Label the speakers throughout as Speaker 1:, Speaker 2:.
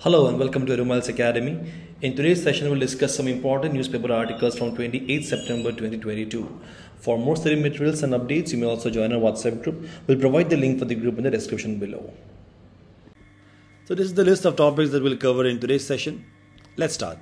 Speaker 1: Hello and welcome to Rumal's Academy. In today's session, we'll discuss some important newspaper articles from 28 September 2022. For more study materials and updates, you may also join our WhatsApp group. We'll provide the link for the group in the description below. So this is the list of topics that we'll cover in today's session. Let's start.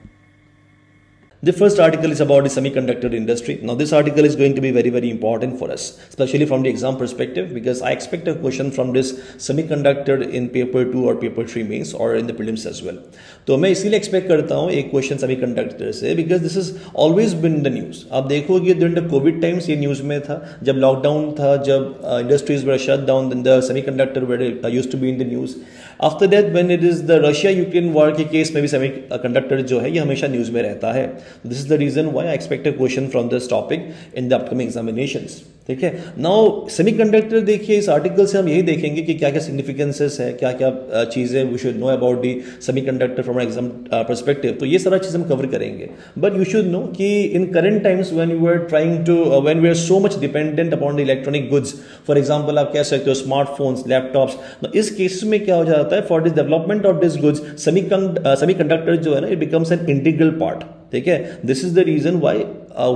Speaker 1: The first article is about the semiconductor industry. Now this article is going to be very important for us, especially from the exam perspective, because I expect a question from this semiconductor in paper 2 or paper 3 mains or in the prelims as well. तो मैं इसीलिए expect करता हूँ एक question semiconductor से, because this is always been in the news. आप देखोगे during the covid times ये न्यूज में था, जब लॉकडाउन था, जब industries were shut down, then the semiconductor were used to be in the news. After that when it is the Russia Ukraine war के case में भी सेमीकंडक्टर जो है ये हमेशा न्यूज में रहता है. This is the reason why I expect a question from this topic in the upcoming examinations. ठीक है. नाउ सेमीकंडक्टर देखिए, इस आर्टिकल से हम यही देखेंगे कि क्या क्या सिग्निफिकेंसेस है, क्या क्या चीजें we should know about the semiconductor from exam perspective. तो ये सारा चीज हम कवर करेंगे. बट यू शुड नो कि in current times when you are trying to when we are so much dependent upon the electronic goods, for example आप कह सकते हो स्मार्टफोन्स, लैपटॉप्स. इस केस में क्या हो जाता है, for this development of this goods semiconductor जो है ना, it becomes an integral part. ठीक है. This is the reason why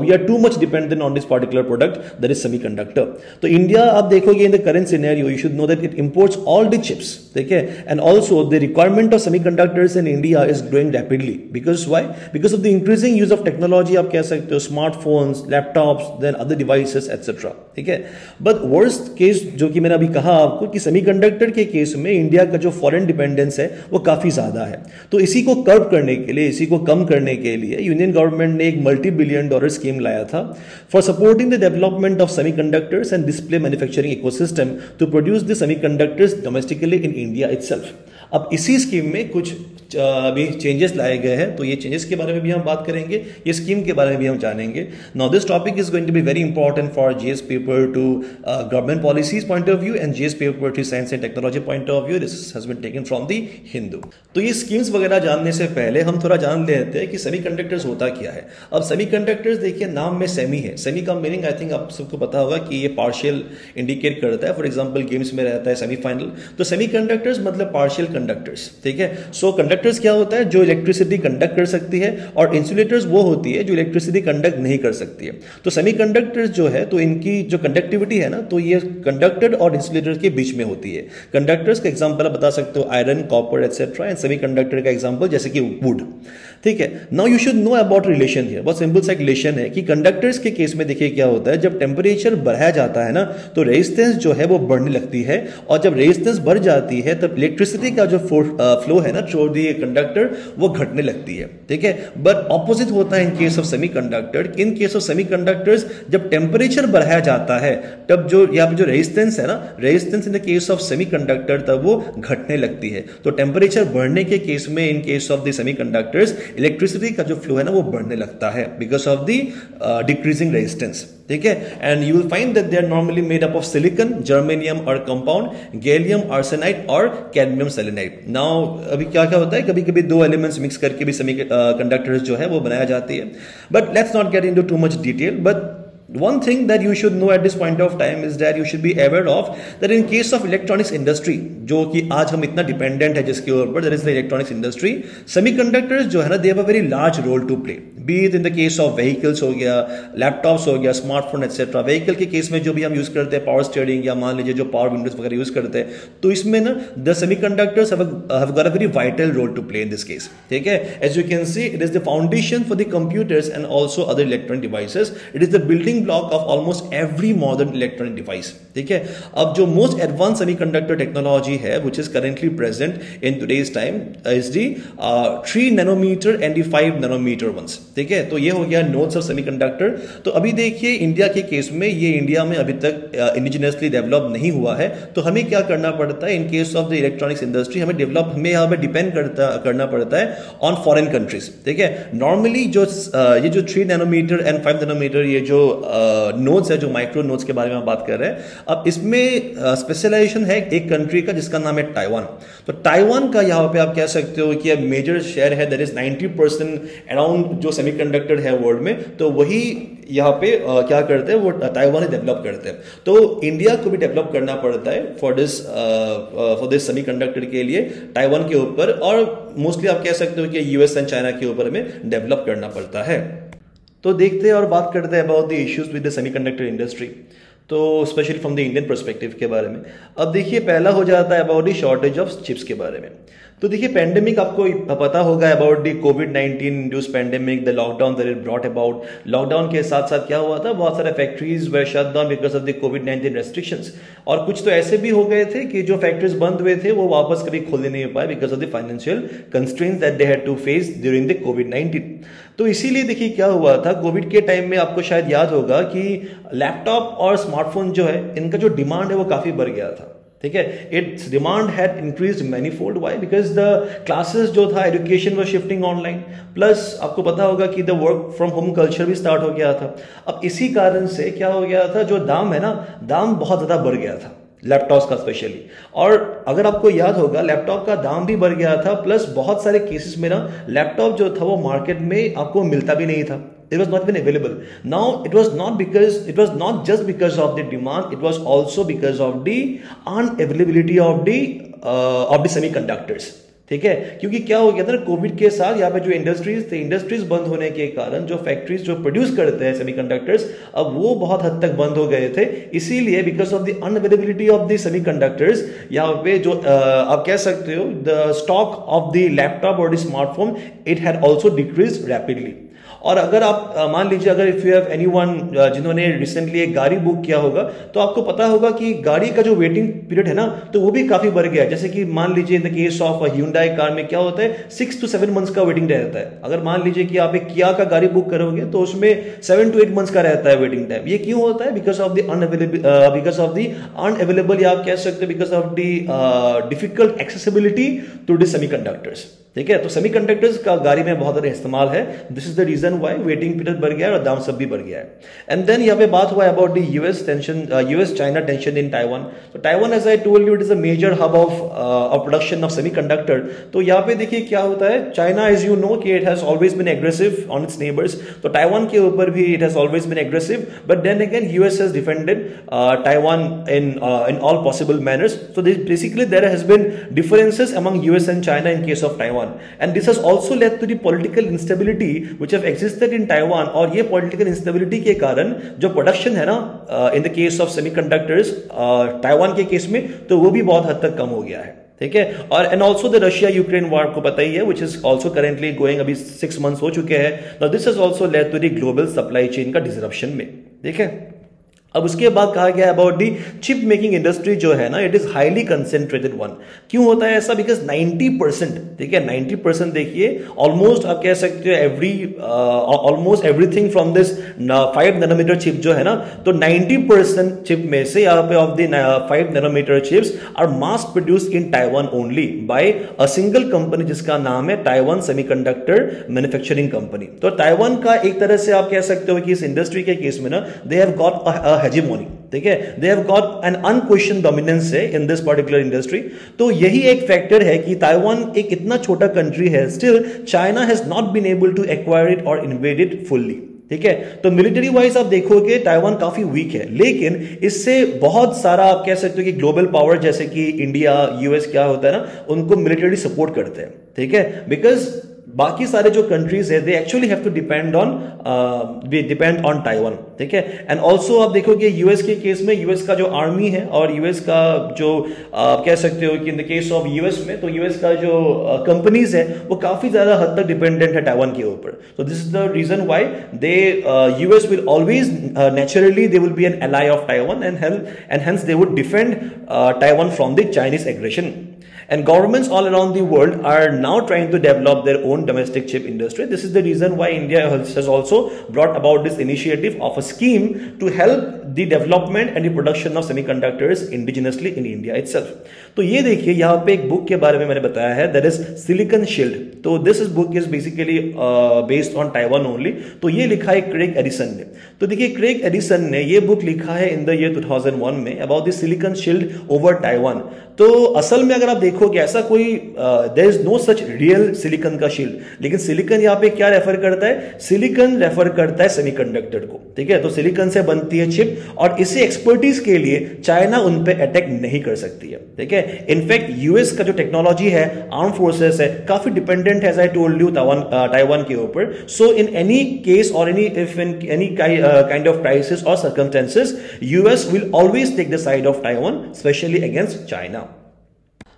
Speaker 1: we are too much dependent on this particular product, that is semiconductor. तो इंडिया आप देखोगे in the current scenario, you should know that it imports all the chips. ठीक है. And also the requirement of semiconductors in India is growing rapidly. Because why? Because of the increasing use of technology. आप कह सकते हो smartphones, laptops, then other devices, etc. ठीक है. But worst case जो कि मैंने अभी कहा आपको कि सेमीकंडक्टर के केस में इंडिया का जो फॉरेन डिपेंडेंस है वो काफी ज्यादा है. तो इसी को कर्व करने के लिए, इसी को कम करने के लिए यूनियन गवर्नमेंट ने एक $multi-billion स्कीम लाया था for supporting the development of semiconductors and display manufacturing ecosystem to produce the semiconductors domestically in India itself. अब इसी स्कीम में कुछ अभी चेंजेस लाए गए हैं, तो ये चेंजेस के बारे में भी हम बात करेंगे, ये स्कीम के बारे में भी हम जानेंगे. Now this topic is going to be very important for GS paper 2 government policies point of view and GS paper 3 science and technology point of view. This has been taken from the Hindu. तो ये schemes वगैरह जानने से पहले हम थोड़ा जान लेते हैं कि सेमीकंडक्टर्स होता क्या है. अब सेमीकंडक्टर्स देखिए, नाम में सेमी है. सेमी का मीनिंग आई थिंक आप सबको पता होगा कि ये पार्शियल इंडिकेट करता है. फॉर एग्जांपल गेम्स में रहता है सेमीफाइनल, तो सेमीकंडक्टर्स मतलब पार्शियल कंडक्टर्स. ठीक है. सो कंडक्टर्स क्या होता है, जो इलेक्ट्रिसिटी कंडक्ट कर सकती है, और इंसुलेटर्स वो होती है जो इलेक्ट्रिसिटी कंडक्ट नहीं कर सकती है. तो सेमीकंडक्टर्स जो है, तो इनकी जो कंडक्टिविटी है ना, तो ये कंडक्टर और इंसुलेटर के बीच में होती है. कंडक्टर्स का एग्जांपल आप बता सकते हो iron, copper etcetera, and semiconductor का एग्जांपल जैसे कि वुड. ठीक है. Now you should know about relation here. बहुत सिंपल सा रिलेशन है कि कंडक्टर्स के केस में देखिए क्या होता है, जब टेम्परेचर बढ़ाया जाता है ना, तो रेजिस्टेंस जो है वो बढ़ने लगती है, और जब रेजिस्टेंस बढ़ जाती है तब इलेक्ट्रिसिटी का जो फ्लो है ना थ्रू द कंडक्टर वो घटने लगती है. ठीक है. बट ऑपोजिट होता है in case of semiconductor. In case of semiconductors जब टेम्परेचर बढ़ाया जाता है तब जो यहाँ पे जो रेजिस्टेंस है ना, resistance in the case of semiconductor तब वो घटने लगती है. तो टेम्परेचर बढ़ने के केस में in case of the semiconductors electricity का जो फ्लो है ना वो बढ़ने लगता है because of the decreasing resistance. ठीक है. And you will find that they are normally made up of silicon, germanium और कंपाउंड, गैलियम आर्सेनाइड और कैडमियम सेलेनाइड. नाउ अभी क्या क्या होता है, कभी कभी दो एलिमेंट्स मिक्स करके भी सेमीकंडक्टर्स जो है वो बनाया जाती है. But let's not get into too much detail. But one thing that you should know at this point of time is that you should be aware of that in case of electronics industry, जो कि आज हम इतना dependent है जिसके ऊपर, that is the electronics industry, semiconductors जो है ना, they have a very large role to play. Be it in the case of vehicles हो गया, लैपटॉप्स हो गया, स्मार्टफोन एक्सेट्रा. व्हीकल के केस में जो भी हम यूज करते हैं पावर स्टीयरिंग, या मान लीजिए जो पावर विंडोज वगैरह यूज करते हैं, तो इसमें ना the semiconductors have got a very vital role to play in this case. ठीक है. As you can see, it is the foundation for the computers and also other electronic devices. It is the building block of almost every modern electronic device. ठीक है. अब जो most advance semiconductor technology है which is currently present in today's time is the 3 nanometer and the 5 nanometer ones. ठीक है. तो ये हो गया नोड्स ऑफ सेमीकंडक्टर. तो अभी देखिए इंडिया के केस में ये इंडिया में अभी तक इंडिजिनसली डेवलप नहीं हुआ है. तो हमें क्या करना पड़ता है in case of the electronics industry, हमें यहाँ पे डिपेंड करना पड़ता है ऑन फॉरेन कंट्रीज. ठीक है. नॉर्मली जो ये जो 3 नैनोमीटर एंड 5 नैनोमीटर ये जो नोड्स है, जो माइक्रो नोड्स के बारे में हम बात कर रहे हैं, अब इसमें स्पेशलाइजेशन है एक कंट्री का जिसका नाम है ताइवान. तो ताइवान का यहाँ पे आप कह सकते हो कि मेजर शेयर है, दैट इज 90% अराउंड जो सेमीकंडक्टर है वर्ल्ड में, तो वही यहाँ पे क्या करते हैं, वो ताइवान ही डेवलप करते हैं। तो इंडिया को भी डेवलप करना पड़ता है फॉर दिस सेमीकंडक्टर के लिए ताइवान के ऊपर, और मोस्टली आप कह सकते हो कि यूएस एंड चाइना के ऊपर में डेवलप करना पड़ता है। तो देखते हैं और बात करते हैं about the issues with the semiconductor industry, तो specially from the Indian perspective के बारे में। अब देखिए, पहला हो जाता है about the shortage of chips के बारे में। तो देखिए, पेंडेमिक आपको पता होगा अबाउट द कोविड-19 induce pandemic, the lockdown that it brought about. Lockdown के साथ साथ क्या हुआ था, बहुत सारे factories were shut down because of the कोविड-19 रेस्ट्रिक्शंस, और कुछ तो ऐसे भी हो गए थे कि जो फैक्ट्रीज बंद हुए थे वो वापस कभी खोलने नहीं पाए because of the financial constraints that they had to face during the कोविड-19। तो इसीलिए देखिए क्या हुआ था, कोविड के टाइम में आपको शायद याद होगा कि लैपटॉप और स्मार्टफोन जो है, इनका जो डिमांड है वो काफी बढ़ गया था। ठीक है, it's demand had increased manifold. Why? Because the classes जो था, education was shifting online, plus आपको पता होगा कि the work from home culture भी स्टार्ट हो गया था। अब इसी कारण से क्या हो गया था, जो दाम है ना, दाम बहुत ज्यादा बढ़ गया था लैपटॉप्स का स्पेशली। और अगर आपको याद होगा, लैपटॉप का दाम भी बढ़ गया था, प्लस बहुत सारे केसेस में ना लैपटॉप जो था वो मार्केट में आपको मिलता भी नहीं था। It was not even available. Now it was not just because of the demand, it was also because of the unavailability of the semiconductors. ठीक है, क्योंकि क्या हो गया था, कोविड के साथ यहाँ पे जो इंडस्ट्रीज बंद होने के कारण जो फैक्ट्रीज जो प्रोड्यूस करते हैं सेमीकंडक्टर्स, अब वो बहुत हद तक बंद हो गए थे। इसीलिए because of the unavailability of the semiconductors, यहाँ पे जो आप कह सकते हो the stock of the laptop और the smartphone, it had also decrease rapidly. और अगर आप मान लीजिए, अगर इफ यू हैव एनीवन जिन्होंने रिसेंटली एक गाड़ी बुक किया होगा, तो आपको पता होगा कि गाड़ी का जो वेटिंग पीरियड है ना, तो वो भी काफी बढ़ गया है। जैसे कि मान लीजिए इन the case of Hyundai car में क्या होता है, 6 to 7 मंथ्स का वेटिंग रहता है। अगर मान लीजिए कि आप एक किया का गाड़ी बुक करोगे तो उसमें 7 to 8 मंथ्स का रहता है वेटिंग टाइम। ये क्यों होता है? बिकॉज ऑफ द अनअवेलेबल, या आप कह सकते हो because of the difficult accessibility to the semiconductors. ठीक है, तो सेमीकंडक्टर्स का गाड़ी में बहुत ज्यादा इस्तेमाल है। This is the reason why waiting period बढ़ गया है और दाम सब भी बढ़ गया है। एंड देन यहाँ पे बात हुआ about the US China tension in Taiwan. तो Taiwan, as I told you, it is a major hub of production of semiconductor. तो यहाँ पे देखिए क्या होता है, चाइना, एज यू नो, कि it has always been aggressive on its neighbours. तो ताइवान के ऊपर भी it has always been aggressive, but then again US has defended Taiwan in all possible manners. So basically there has been differences among US and China in case of Taiwan, and this has also led to the political instability which have existed in Taiwan। और ये political instability के कारण जो production है ना in the case of semiconductors Taiwan के case में, तो वो भी बहुत हद तक कम हो गया है। ठीक है, और and also the Russia Ukraine war को पता ही है, which is also currently going, अभी 6 मंथ्स हो चुके हैं। Now this has also led to the global supply chain का डिसरप्शन में। ठीक है, अब उसके बाद कहा गया about the chip making industry जो है ना, it is highly concentrated one. क्यों होता है ऐसा? बिकॉज 90%, ठीक है, 90% देखिए, ऑलमोस्ट आप कह सकते हो almost everything from this 5 nanometer chip जो है ना, तो 90% चिप में से यहाँ पे of the 5 nanometer chips are mass produce in Taiwan only by a single company जिसका नाम है ताइवान सेमीकंडक्टर मैन्युफैक्चरिंग कंपनी। तो ताइवान का एक तरह से आप कह सकते हो कि इस इंडस्ट्री के केस में ना, दे हैव गॉट हेजेमोनी। ठीक है, they have got an unquestioned dominance है इन दिस पर्टिकुलर इंडस्ट्री। तो यही एक फैक्टर है कि ताइवान एक इतना छोटा कंट्री है, still China has not been able to acquire it और इन्वेड इट फुल्ली। ठीक है, तो मिलिट्री वाइज आप देखोगे ताइवान काफी वीक है, लेकिन इससे बहुत सारा आप कह सकते हो कि ग्लोबल पावर जैसे कि इंडिया, यूएस क्या होता है ना, उनको मिलिटरी सपोर्ट करते हैं। ठीक है, बिकॉज बाकी सारे जो कंट्रीज है, they actually have to depend on Taiwan. ठीक है, एंड ऑल्सो आप देखोगे यूएस के केस में, यूएस का जो आर्मी है और यूएस का जो आप कह सकते हो कि इन द केस ऑफ यूएस में, तो यूएस का जो कंपनीज है वो काफी ज्यादा हद तक डिपेंडेंट है ताइवान के ऊपर। So this is the reason why they US will always naturally they will be an ally of Taiwan and hence they would defend Taiwan from the Chinese aggression. And governments all around the world are now trying to develop their own domestic chip industry. This is the reason why India has also brought about this initiative of a scheme to help the development and the production of semiconductors indigenously in India itself. तो ये देखिए यहाँ पे एक book के बारे में मैंने बताया है, that is Silicon Shield. तो this book is basically based on Taiwan only. तो ये लिखा है क्रेग एडिसन ने। तो देखिए क्रेग एडिसन ने ये बुक लिखा है in the year 2001 में about the Silicon Shield over Taiwan. तो असल में अगर आप देखोगे ऐसा कोई there is no such real silicon का शील्ड, लेकिन सिलिकॉन यहां पे क्या रेफर करता है, सिलिकॉन रेफर करता है सेमीकंडक्टर को, ठीक है। तो सिलिकॉन से बनती है चिप और इसी एक्सपर्टीज के लिए चाइना उन पे अटैक नहीं कर सकती है, ठीक है। इनफैक्ट यूएस का जो टेक्नोलॉजी है, आर्म फोर्सेस है, काफी डिपेंडेंट है as I told you Taiwan के ऊपर। सो इन एनी केस और एनी काइंड ऑफ क्राइसिस और circumstances, US will always take the side of Taiwan, specially against China.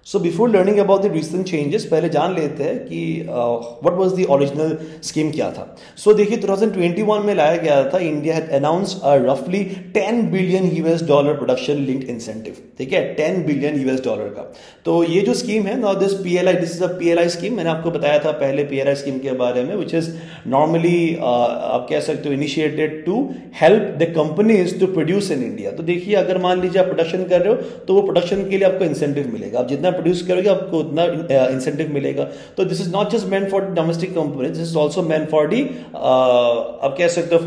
Speaker 1: So before learning about the recent changes, पहले जान लेते हैं कि what was the original scheme क्या था। सो देखिए 2021 में लाया गया था, इंडिया हैड अनाउंस्ड अ रफली $10 बिलियन प्रोडक्शन लिंक्ड इंसेंटिव, ठीक है, $10 बिलियन का। तो ये जो स्कीम है, now this is a PLI scheme, मैंने आपको बताया था पहले पीएलआई स्कीम के बारे में, विच इज नॉर्मली आप कह सकते हो initiated to help the companies to produce in India. तो देखिए अगर मान लीजिए आप प्रोडक्शन कर रहे हो तो वो प्रोडक्शन के लिए आपको इंसेंटिव मिलेगा, आप जितना प्रोड्यूस करोगे आपको उतना इंसेंटिव मिलेगा। तो this is not just meant for domestic companies, this is also meant for the आप कह सकते हो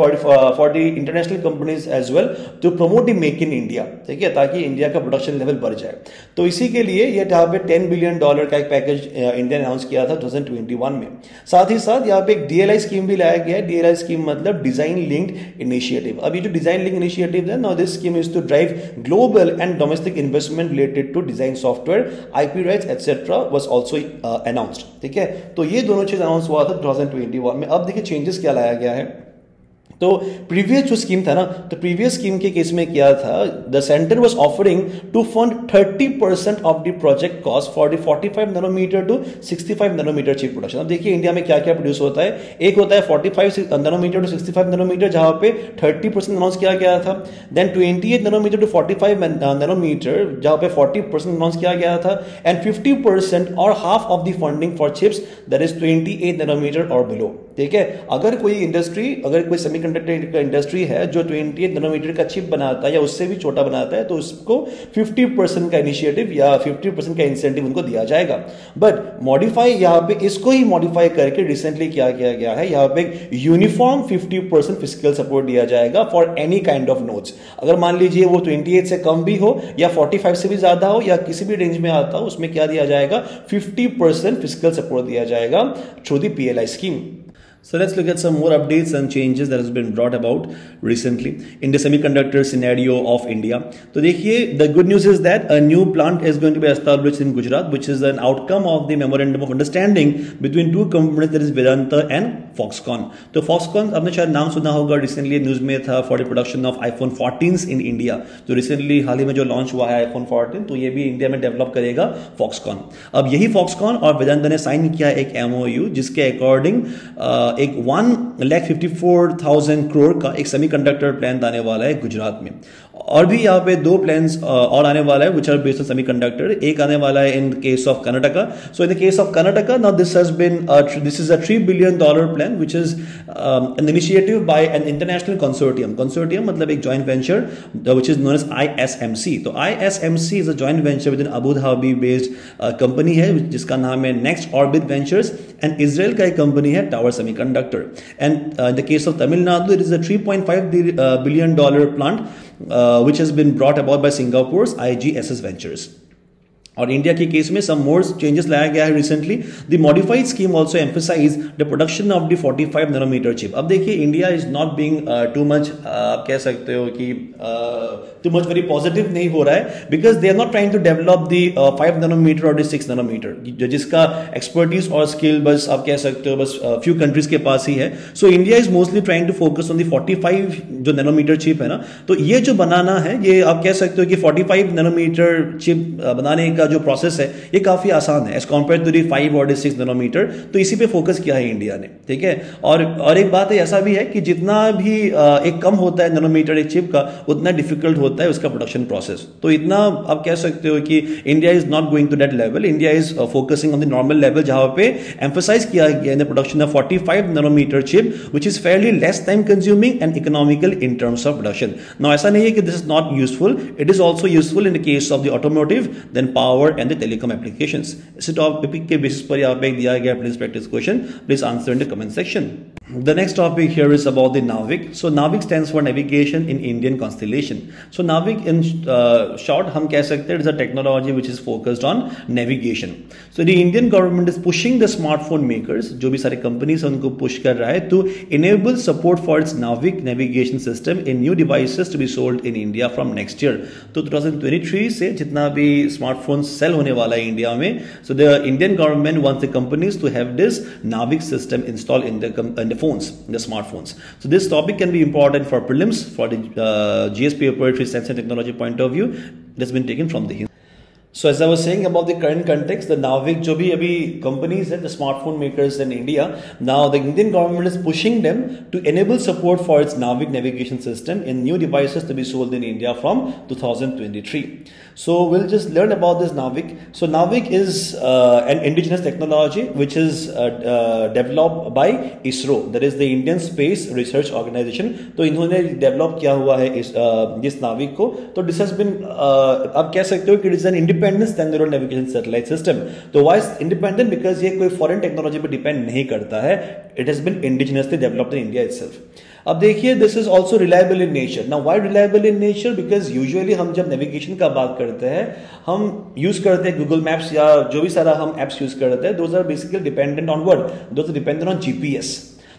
Speaker 1: for the international companies as well to promote the make in India, ठीक है, ताकि इंडिया का प्रोडक्शन लेवल बढ़ जाए। तो इसी के लिए ये यहाँ पे $10 बिलियन का एक पैकेज इंडिया ने अनाउंस किया था 2021 में। साथ ही साथ यहाँ पे एक डीएलआई स्कीम भी लाया गया है। डीएलआई स्कीम मतलब डिजाइन लिंक्ड इनिशिएटिव। अब ये जो डिजाइन लिंक इनिशिएटिव है, now this scheme is to drive global and domestic investment related to design software, IP rights etcetera was also announced, ठीक है। तो ये दोनों चीज अनाउंस हुआ था 2021 में। अब देखिए चेंजेस क्या लाया गया है। तो प्रीवियस जो स्कीम था ना, तो प्रीवियस स्कीम के केस में क्या था, the centre was offering to fund 30% of the project cost for the 45 nanometer to 65 nanometer chip production. अब देखिए इंडिया में क्या क्या प्रोड्यूस होता है, एक होता है 45 नैनोमीटर टू 65 नैनोमीटर जहां पे 30% अनाउंस किया गया था, देन 28 नैनोमीटर टू 45 नैनोमीटर जहां पे 40% अनाउंस किया गया था, एंड 50% और half of the funding for chips that is 28 nanometer और बिलो, ठीक है। अगर कोई सेमीकंडक्टर का इंडस्ट्री है जो 28 नैनोमीटर का चिप बनाता है या उससे भी छोटा बनाता है, तो उसको 50% का इनिशिएटिव या 50% का इंसेंटिव उनको दिया जाएगा। बट मॉडिफाई यहाँ पे इसको ही मॉडिफाई करके रिसेंटली क्या किया गया है, यहाँ पे यूनिफॉर्म 50% फिजिकल सपोर्ट दिया जाएगा for any kind of nodes. अगर मान लीजिए वो 28 से कम भी हो या 45 से भी ज्यादा हो या किसी भी रेंज में आता हो, उसमें क्या दिया जाएगा, 50% फिजिकल सपोर्ट दिया जाएगा through the PLI scheme. So let's look at some more updates and changes that has been brought about recently in the semiconductor scenario of India. तो देखिए the good news is that a new plant is going to be established in Gujarat, which is an outcome of the memorandum of understanding between two companies, that is Vedanta and Foxconn. तो Foxconn आपने शायद नाम सुना होगा, recently news में था for the production of iPhone 14s in India. तो recently हाल ही में जो लॉन्च हुआ है iPhone 14, तो ये भी इंडिया में डेवलप करेगा Foxconn। अब यही Foxconn और वेदांता ने साइन किया एक MOU जिसके अकॉर्डिंग एक 1,54,000 करोड़ का एक सेमीकंडक्टर प्लांट आने वाला है गुजरात में। और भी यहाँ पे दो प्लान्स और आने वाला है which are based on semiconductor. एक आने वाला है in case of Karnataka. So in the case of Karnataka, now this is a $3 billion plan which is an initiative by an international consortium. Consortium मतलब एक joint venture which is known as ISMC। तो ISMC is a joint venture with in Abu Dhabi based company है जिसका नाम है next orbit ventures, and Israel का एक company है tower semiconductor. And in the case of Tamil Nadu it is a $3.5 billion plant which has been brought about by Singapore's IGSS Ventures. और India के case में सम मोर चेंजेस लाया गया है recently. The modified scheme also emphasise the production of the 45 nanometer chip. अब देखिए India is not being too much, आप कह सकते हो कि टू मच वेरी पॉजिटिव नहीं हो रहा है, because they are not trying to develop the 5 nanometer और द 6 नैनोमीटर जिसका एक्सपर्टीज और स्किल बस आप कह सकते हो बस फ्यू कंट्रीज के पास ही है। So India is mostly trying to focus on the 45 जो नैनोमीटर चिप है ना, तो ये जो बनाना है ये आप कह सकते हो कि 45 नैनोमीटर चिप बनाने का जो प्रोसेस है ये काफी आसान है एज कंपेयर टू दी 5 और 6 नैनोमीटर। तो इसी पे फोकस किया है इंडिया ने, ठीक है। और एक बात है ऐसा भी है कि जितना भी एक कम होता है नैनोमीटर एक चिप का, उतना डिफिकल्ट होता है उसका प्रोडक्शन प्रोसेस। तो इतना आप कह सकते हो कि India is not going to that level. India is focusing on the normal level जहां पे एम्फसाइज किया गया in the production of 45 nanometer chip which is fairly less time consuming and economical in terms of production. Now ऐसा नहीं है कि this is not useful, it is also useful in the case of the automotive, then power power and the telecom applications. इस topic के basis पर यहाँ पे एक दिया गया please practice question, please answer in the comment section. The next topic here is about the NAVIC. So NAVIC stands for Navigation in Indian Constellation. So NAVIC in short हम कह सकते हैं it is a technology which is focused on navigation. So the Indian government is pushing the smartphone makers, जो भी सारे companies हैं उनको push कर रहा है to enable support for its NAVIC navigation system in new devices to be sold in India from next year. तो 2023 से जितना भी smartphone sell होने वाला है इंडिया में, so the Indian government wants the companies to have this NAVIC system installed in the phones, the smartphones. So this topic can be important for prelims, for the GS paper, science and technology point of view. It has been taken from the. So as I was saying about the current context, the NAVIC जो भी अभी companies हैं, the smartphone makers in India, now the Indian government is pushing them to enable support for its NAVIC navigation system in new devices to be sold in India from 2023. So we'll just learn about this NAVIC. So NAVIC is an indigenous technology which is developed by ISRO, that is the Indian Space Research Organization. तो इन्होंने develop किया हुआ है इस NAVIC को. तो this has been आप कह सकते हो कि it is an independent standalone navigation satellite system. तो why is independent? Because ये कोई foreign technology पर depend नहीं करता है. It has been indigenously developed in India itself. अब देखिए this is also reliable in nature. Now why reliable in nature? Because usually हम जब navigation का बात करते हैं हम यूज करते हैं Google Maps या जो भी सारा हम apps यूज करते हैं, those are basically dependent on what? Those are dependent on GPS.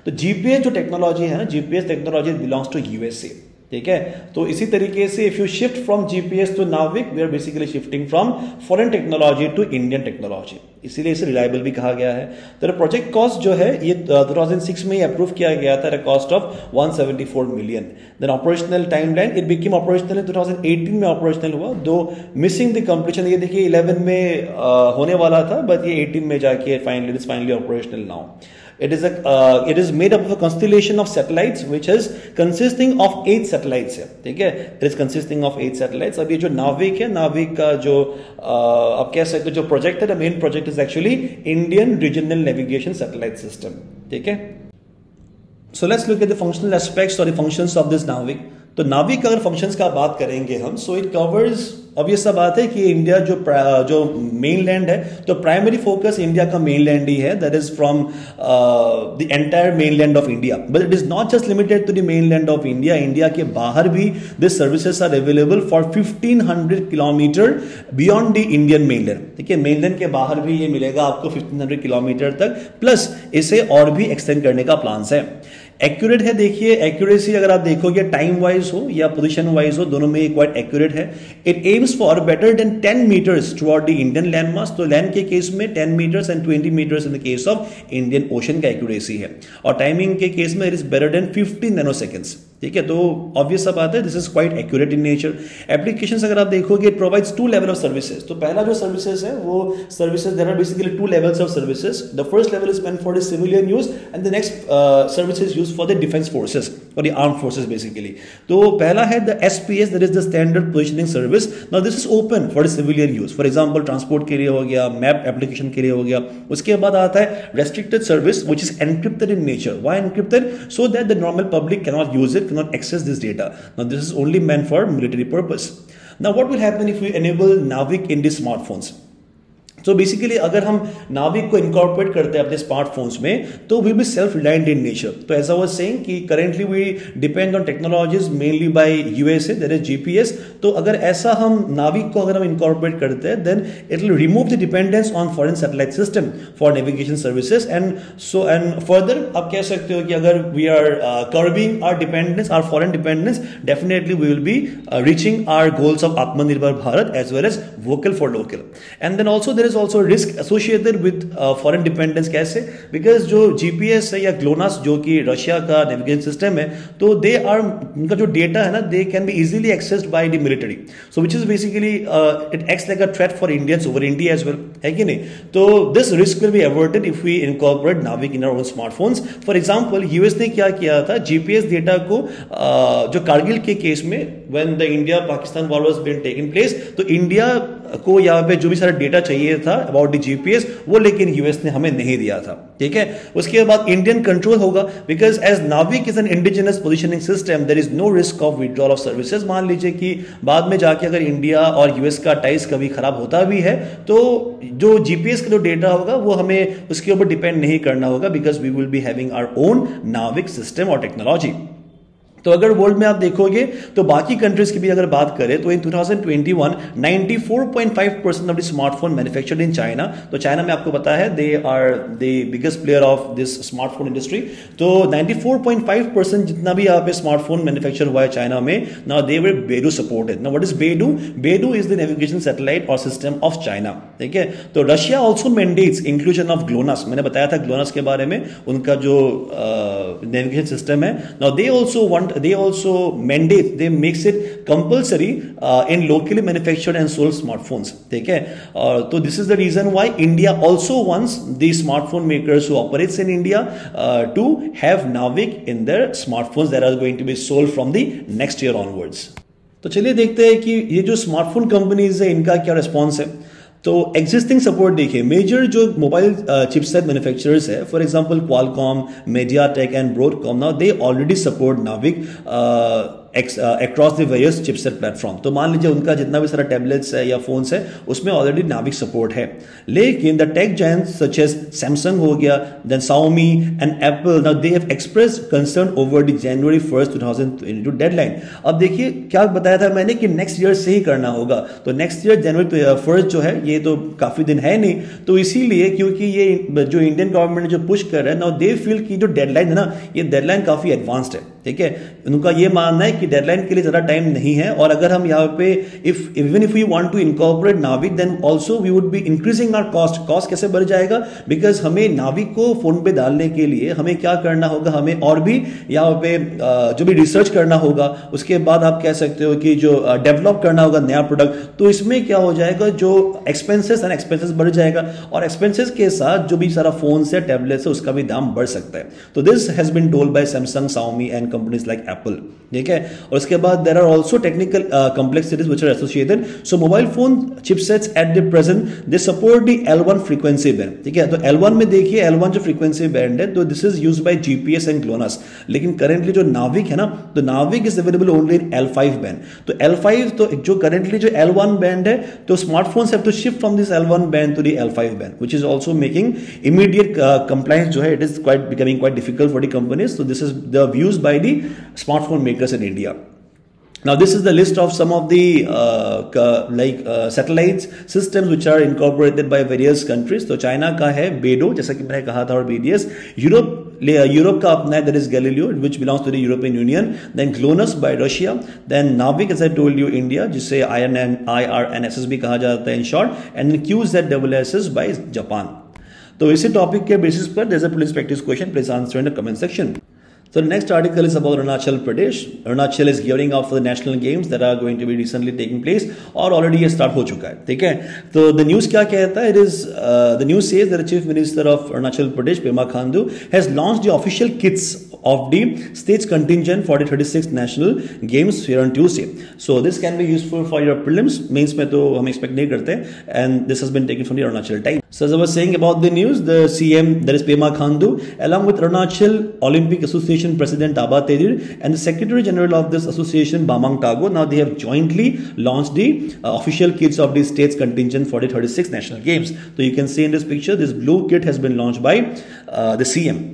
Speaker 1: तो GPS जो टेक्नोलॉजी है ना, GPS technology belongs to USA. ठीक है, तो इसी तरीके से if you shift from GPS to NavIC, we are basically shifting from foreign technology to Indian technology, इसीलिए इसे रिलायबल भी कहा गया है. तो प्रोजेक्ट कॉस्ट जो है ये 2006 में ही अप्रूव किया गया था, cost of 174 million. Then operational timeline, it became operational in 2018 में ऑपरेशनल हुआ, दो मिसिंग द कंप्लीशन. ये देखिए 11 में होने वाला था, बट ये 18 में जाके finally operational now. It is made up of a constellation of satellites which is consisting of 8 satellites है, ठीक है. It is consisting of 8 satellites. अब ये जो नाविक है, नाविक का जो आप कह सकते हो जो प्रोजेक्ट है, the main project is actually Indian Regional Navigation Satellite System, ठीक है. So let's look at the functional aspects or the functions of this नाविक. तो नाविक अगर फंक्शंस का बात करेंगे हम, सो इट कवर्स, ऑब्वियस सा बात है कि इंडिया जो मेन लैंड है, तो प्राइमरी फोकस इंडिया का मेन लैंड ही है, that is from the entire mainland of India. But it is not just limited to the mainland of India. India के बाहर भी this services are available for 1500 kilometre beyond the Indian mainland. ठीक है, main land के बाहर भी ये मिलेगा आपको 1500 किलोमीटर तक, प्लस इसे और भी एक्सटेंड करने का प्लान है. एक्यूरेट है, देखिए एक्यूरेसी अगर आप देखोगे टाइम वाइज हो या पोजीशन वाइज हो, दोनों में क्वाइट एक्यूरेट है. It aims for better than 10 metres throughout the Indian land mass. तो लैंड के केस में 10 metres and 20 metres in the case of Indian ocean का एक्यूरेसी है. और टाइमिंग के केस में it is better than 15 nanoseconds. ठीक है, तो ऑब्वियस सा बात है, this is quite accurate in nature. Applications अगर आप देखोगे, it provides 2 level of services. तो पहला जो सर्विसेज है वो services, there are basically 2 levels of services. The first level is meant for the civilian use and the next services use for the defence forces और the arm forces basically. तो पहला है the SPS, that is the standard positioning service. Now this is open for the civilian use, for example transport के लिए हो गया, map application के लिए हो गया. उसके बाद आता है restricted service which is encrypted in nature. Why encrypted? So that the normal public cannot use it, cannot access this data. Now this is only meant for military purpose. Now what will happen if we enable NAVIC in the smartphones? तो basically अगर हम नाविक को incorporate करते हैं अपने smartphones में, तो we be self reliant in nature. तो एज आई वाज सेइंग कि currently we depend on technologies mainly by USA, that is GPS. तो अगर ऐसा हम नाविक को अगर हम इनकॉर्पोरेट करते हैं, then it will remove the dependence on foreign satellite system for navigation services. And further आप कह सकते हो कि अगर we are curbing our dependence, our foreign dependence, definitely we will be reaching our goals of Atmanirbhar Bharat as well as vocal for local. And then also there is also risk associated with foreign dependence. कैसे? Because जो GPS है या GLONASS जो कि Russia का navigation system है, तो they are, उनका जो डेटा है ना, they can be easily accessed by the military. So which is basically it acts like a threat for Indian sovereignty as well. है कि नहीं? तो this risk will be averted if we incorporate NavIC in our own smartphones. For example US ने क्या किया था, GPS data को जो कारगिल के केस में when the India Pakistan war was being taken place, तो इंडिया को यहाँ पे जो भी सारा डेटा चाहिए था अबाउट द जीपीएस वो लेकिन यूएस ने हमें नहीं दिया था, ठीक है। उसके बाद इंडियन कंट्रोल होगा because as NavIC is an indigenous positioning system, there is no risk of withdrawal of services. मान लीजिए कि बाद में जाके अगर इंडिया और यूएस का टाइज कभी खराब होता भी है तो जो जीपीएस का जो डेटा होगा वो हमें उसके ऊपर डिपेंड नहीं करना होगा because we will be having our own NavIC system और टेक्नोलॉजी। तो अगर वर्ल्ड में आप देखोगे तो बाकी कंट्रीज की भी अगर बात करें तो in 2021 94.5% of the smartphone manufactured in China. तो चाइना में आपको पता है they are the biggest player of this smartphone industry. तो 94.5% जितना भी यहाँ पे स्मार्टफोन मैन्युफैक्चर हुआ है चाइना में, now they were BeiDou supported. Now what is BeiDou? BeiDou is the navigation satellite और सिस्टम ऑफ चाइना, ठीक है। तो Russia also mandates inclusion of GLONASS, मैंने बताया था ग्लोनास के बारे में, उनका जो नेविगेशन सिस्टम है। Now they also mandate, they makes it compulsory in locally manufactured and sold smartphones, ठीक है। तो this is the reason why India also wants the smartphone makers who operates in India to have Navik in their smartphones that are going to be sold from the next year onwards। तो चलिए देखते हैं कि ये जो smartphone companies है इनका क्या रिस्पॉन्स है। तो एग्जिस्टिंग सपोर्ट देखिए, मेजर जो मोबाइल चिपसेट मैन्युफैक्चरर्स है, for example Qualcomm, MediaTek and Broadcom, now they already support नाविक across the various chipset platform। तो मान लीजिए उनका जितना भी सारा टैबलेट्स है या फोन्स है उसमें ऑलरेडी नाविक सपोर्ट है। लेकिन the tech giants such as Samsung हो गया, then Xiaomi and Apple, now they have expressed concern over the January 1st 2022 deadline. अब देखिए क्या बताया था मैंने कि नेक्स्ट ईयर से ही करना होगा, तो नेक्स्ट ईयर January 1st जो है ये तो काफी दिन है नहीं, तो इसीलिए क्योंकि ये जो इंडियन गवर्नमेंट जो पुश कर रहा है, नाउ दे फील कि जो डेडलाइन है ना ये डेडलाइन काफी एडवांस्ड है, ठीक है। उनका ये मानना है कि डेडलाइन के लिए ज्यादा टाइम नहीं है, और अगर हम यहाँ पे even if we want to incorporate NavIC then also we would be increasing our cost कैसे बढ़ जाएगा, बिकॉज हमें नाविक को फोन पे डालने के लिए हमें क्या करना होगा, हमें और भी यहाँ पे जो भी रिसर्च करना होगा, उसके बाद आप कह सकते हो कि जो डेवलप करना होगा नया प्रोडक्ट, तो इसमें क्या हो जाएगा, जो एक्सपेंसेस बढ़ जाएगा, और एक्सपेंसेस के साथ जो भी सारा फोन है टैबलेट्स है उसका भी दाम बढ़ सकता है। तो this has been told by Samsung, Xiaomi and companies like Apple, ठीक है। और उसके बाद there are also technical complexities which are associated. So mobile phone chipsets at the present they support the L1 frequency band, ठीक है। तो L1 में देखिए, L1 जो फ्रीक्वेंसी बैंड है तो this is used by GPS and GLONASS, लेकिन currently जो नाविक है ना, तो नाविक is available only in L5 band. तो L5 तो जो करेंटली जो L1 बैंड है, तो smartphones have to shift from this L1 band to the L5 band, which is also making immediate compliance जो है it is quite becoming quite difficult for the companies. So this is the views by the smartphone makers in India। Now this is the list of some of the satellites systems which are incorporated by various countries। तो China का है बेडो, जैसा कि मैंने कहा था, और BDS। Europe का अपना है, that is Galileo which belongs to the European Union, then GLONASS by Russia, then Navik as I told you India जिसे IRNSS भी कहा जाता है in short, and then QZSS by Japan। तो इसी टॉपिक के बेसिस पर there's a police practice question, please answer in the comment section। So the next article is about Arunachal Pradesh। Arunachal is gearing up for the national games that are going to be recently taking place, और already ये start हो चुका है, ठीक है। तो the news क्या कहता है? It is the news says that the Chief Minister of Arunachal Pradesh, Pema Khandu, has launched the official kits of the state's contingent for the 36th national games here on Tuesday। So this can be useful for your prelims, mains में तो हम expect नहीं करते, and this has been taken from the Arunachal Times। So as I was saying about the news, the CM, that is Pema Khandu, along with Arunachal Olympic Association President Aba Tedir and the Secretary General of this association Bamang Tago, now they have jointly launched the official kits of the state's contingent for the 36th national games। So you can see in this picture, this blue kit has been launched by the CM।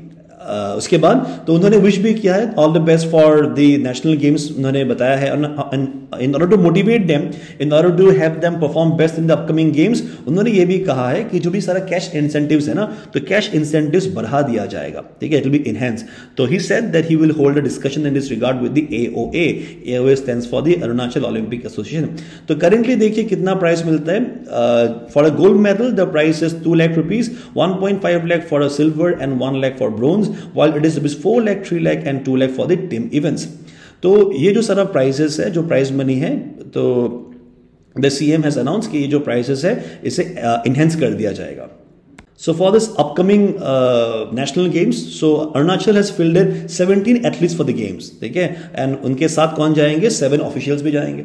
Speaker 1: उसके बाद तो उन्होंने wish भी किया है, all the best for the national games उन्होंने बताया है, in order to motivate them, in order to have them perform best in the upcoming games. उन्होंने ये भी कहा है कि जो भी सारा कैश इंसेंटिव्स है ना, तो कैश इंसेंटिव्स बढ़ा दिया जाएगा, ठीक है, इट विल बी इनहेंस। तो he said that he will hold a discussion in this regard with the AOA। AOA stands for the Arunachal Olympic Association. तो करेंटली देखिए कितना प्राइस मिलता है। For a gold medal the price is 2 lakh rupees, 1.5 lakh for a silver and 1 lakh for bronze, while it is 4 lakh, 3 lakh and 2 lakh for the team events। तो ये जो सारा prices है, जो प्राइज मनी है, तो
Speaker 2: द सीएम हैज अनाउंस कि ये जो प्राइसेस है इसे इनहेंस कर दिया जाएगा. So for this upcoming national games, so Arunachal has fielded 17 athletes for the games, ठीक है, and उनके साथ कौन जाएंगे? 7 officials भी जाएंगे.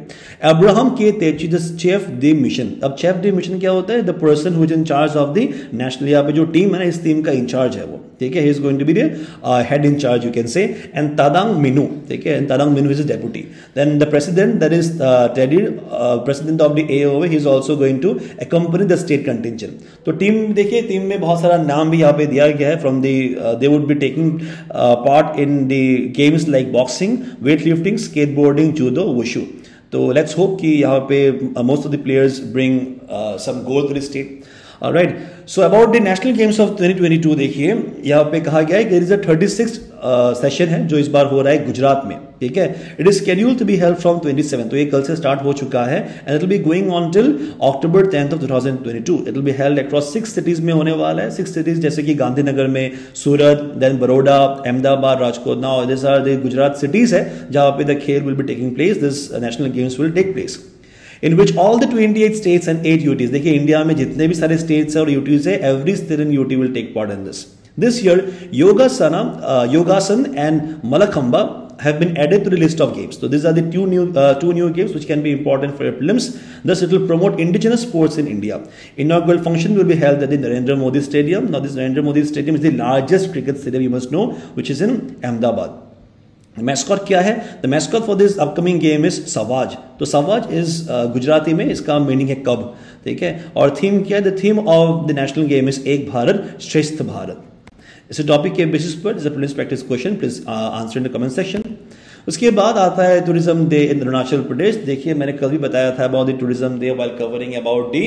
Speaker 2: Abraham K. Techi, the chief de mission. अब chief de mission क्या होता है? The person who is in charge of the national. यहाँ पे जो टीम है ना, इस टीम का इंचार्ज है वो, ठीक है. He is going to be the head in charge, you can say. And Tadang Minu, ठीक है. And Tadang Minu is a deputy. Then the president, that is Teddy, president of the AOA, he is also going to accompany the state contingent. तो team देखिए, team में बहुत सारा नाम भी यहाँ पे दिया गया है. From the they would be taking part in the games like boxing, weight lifting, skateboarding, judo, wushu. तो लेट्स होप कि यहाँ पे most of the players bring some goal to the state. Alright, so about the national games of 2022 देखिए यहाँ पे कहा गया है कि there is a 36th session है जो इस बार हो रहा है गुजरात में, ठीक है. It is scheduled to be held from 27, तो ये कल से स्टार्ट हो चुका है and it will be going on till October 10th of 2022. It will be held across 6 cities में होने वाला है. 6 सिटीज जैसे कि गांधीनगर में, Surat, then Baroda, Ahmedabad, Rajkot. Now this are the Gujarat cities है जहां पे the khel will be taking place. This national games will take place in which all the 28 states and 8 UTs, देखिए इंडिया में जितने भी सारे स्टेट्स है और यूटीज है, every state and UT will take part in this. This year, Yogasan and Malakhamba have been added to the list of games. So these are the two new games which can be important for prelims. Thus, it will promote indigenous sports in India. Inaugural function will be held at the Narendra Modi Stadium. Now, this Narendra Modi Stadium is the largest cricket stadium, you must know, which is in Ahmedabad. Mascot क्या है? The mascot for this upcoming game is Savaj. तो Savaj is Gujarati में इसका meaning है कब, ठीक है. और थीम क्या है? The theme of the national game is एक भारत श्रेष्ठ भारत. इस टॉपिक के बेसिस पर is a prelims practice question, please answer in the comment section. उसके बाद आता है tourism day in Arunachal Pradesh. देखिए मैंने कल भी बताया था about the tourism day while covering about the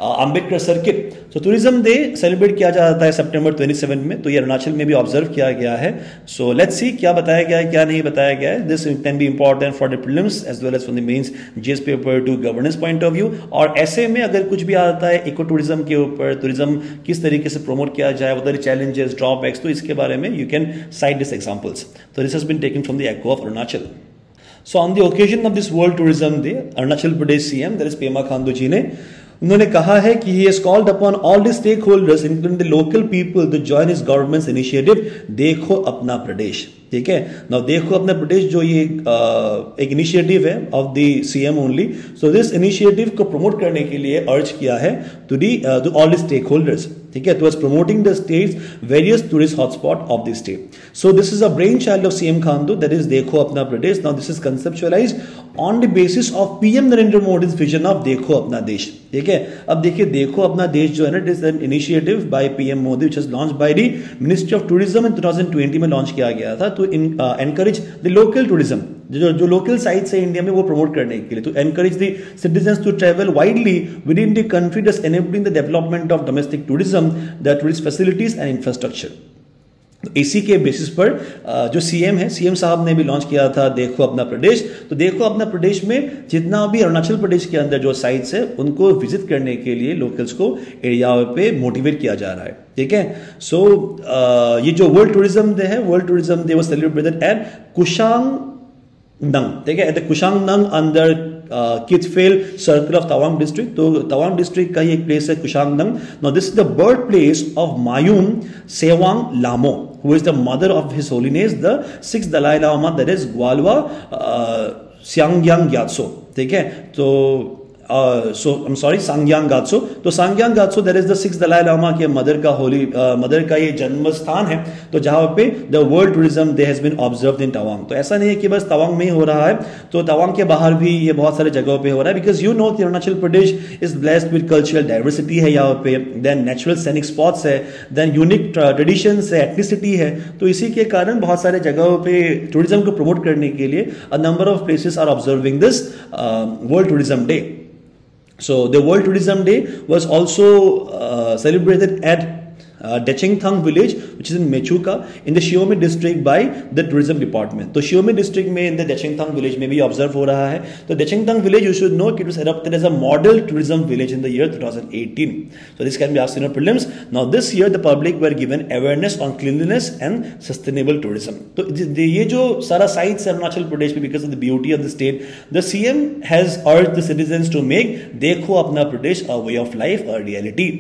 Speaker 2: Ambedkar circuit. So tourism day celebrate किया जाता है सितंबर 27 में. तो ये अरुणाचल में भी ऑब्जर्व किया गया है. सो लेट्स सी क्या बताया गया है, क्या नहीं बताया गया है. This can be important for the prelims as well as for the mains GS paper to governance point of view. और ऐसे में अगर कुछ भी आता है इको टूरिज्म के ऊपर, टूरिज्म किस तरीके से प्रमोट किया जाए, what are the challenges, drawbacks, तो इसके बारे में you can cite this examples. तो this has been taken from the Echo of Arunachal. So on the occasion of this World Tourism Day, Arunachal Pradesh CM, that is Pema Khandu ji ने उन्होंने कहा है कि he has called upon all the stakeholders, including the local people, to join his government's initiative देखो अपना प्रदेश. ठीक है. Now देखो अपना प्रदेश जो ये एक इनिशिएटिव है of the CM only. So this initiative को प्रमोट करने के लिए अर्ज किया है to all the stakeholders. ठीक है. Towards promoting the state's various tourist hotspot of the state. So this is a brainchild of CM Khandu, that is Dekho Apna Pradesh. Now this is conceptualized on the basis of PM Narendra Modi's vision of Dekho Apna देश. ठीक है. अब देखिए देखो अपना देश जो है ना, it is an initiative by PM Modi which was launched by the ministry of tourism in 2020 में लॉन्च किया गया था to encourage the local tourism. जो लोकल साइट्स है इंडिया में वो प्रमोट करने के लिए, to encourage the citizens to travel widely within the country, thus enabling the development of domestic tourism, the tourist facilities and infrastructure. तो इसी के बेसिस पर जो सीएम है, सीएम साहब ने भी लॉन्च किया था देखो अपना प्रदेश. तो देखो अपना प्रदेश में जितना भी अरुणाचल प्रदेश के अंदर जो साइट्स है उनको विजिट करने के लिए लोकल्स को एरिया पे मोटिवेट किया जा रहा है. ठीक है. सो ये जो वर्ल्ड टूरिज्म डे है, world tourism day was celebrated at Kushangnang. ठीक है. At Kushangnang under Kithpel circle of Tawang district. तो तवांग डिस्ट्रिक्ट का ही एक प्लेस है Kushangnang. Now this is the birthplace of Mayum Tsewang Lamo, who is the mother of His Holiness the 6th Dalai Lama, that is Gwalwa Sangyang Gyatso. ठीक है. तो सांग्यांग गात्सो. तो Tsangyang Gyatso that is the 6th Dalai Lama के mother का ये जन्म स्थान है. तो जहां पे the world tourism day has been observed in Tawang. तो ऐसा नहीं है कि बस तवांग में ही हो रहा है, तो तवांग के बाहर भी ये बहुत सारे जगहों पे हो रहा है. Because you know Arunachal Pradesh is blessed with cultural diversity है यहाँ पे, देन नेचुरल सैनिक स्पॉट्स है, देन यूनिक ट्रेडिशंस है, एथनिसिटी है. तो इसी के कारण बहुत सारे जगहों पे टूरिज्म को प्रमोट करने के लिए a number of places are observing this world tourism day. So the World Tourism Day was also celebrated at Dechengthang village, which is in Mechuka, in the Xiaomi district by the tourism department. तो Xiaomi district में in the Dechengthang village में भी observe हो रहा है. तो Dechengthang village, you should know it was adopted as a model tourism village in the year 2018. So this can be asked in our prelims. Now this year the public were given awareness on cleanliness and sustainable tourism. तो ये जो सारा sites है अरुणाचल प्रदेश में, because of the beauty of the state, the CM has urged the citizens to make देखो अपना प्रदेश a way of life, a reality.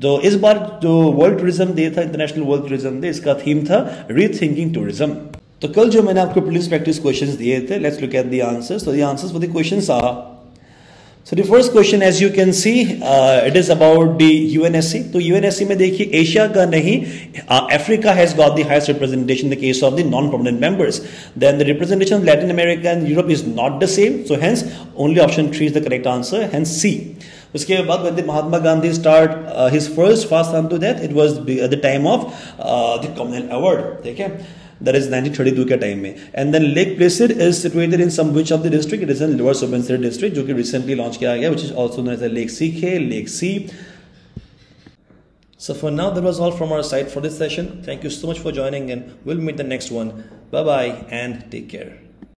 Speaker 2: तो इस बार जो वर्ल्ड टूरिज्म डे था, इंटरनेशनल वर्ल्ड टूरिज्म डे, इसका थीम था रीथिंकिंग टूरिज्म. तो कल जो मैंने आपको प्रीलिम्स प्रैक्टिस क्वेश्चंस दिए थे, let's look at the answers. तो the answers for the questions are, so the first question as you can see it is about the UNSC. तो UNSC में देखिए एशिया का नहीं, Africa has got the highest representation in the case of the non-permanent members. Then the representation of Latin America and Europe is not the same, so hence only option 3 is the correct answer, hence C. उसके बाद when the Mahatma Gandhi start his first fast unto death, it was at the time of the Commonwealth Award, ठीक है, that is 1932 के time में. And then Lake Placid is situated in some which of the district? It is in Lower Subansiri district, जो कि recently launch किया गया, which is also known as Lake Sikhe, Lake C.
Speaker 1: So for now, that was all from our side for this session. Thank you so much for joining, and we'll meet the next one. Bye bye and take care.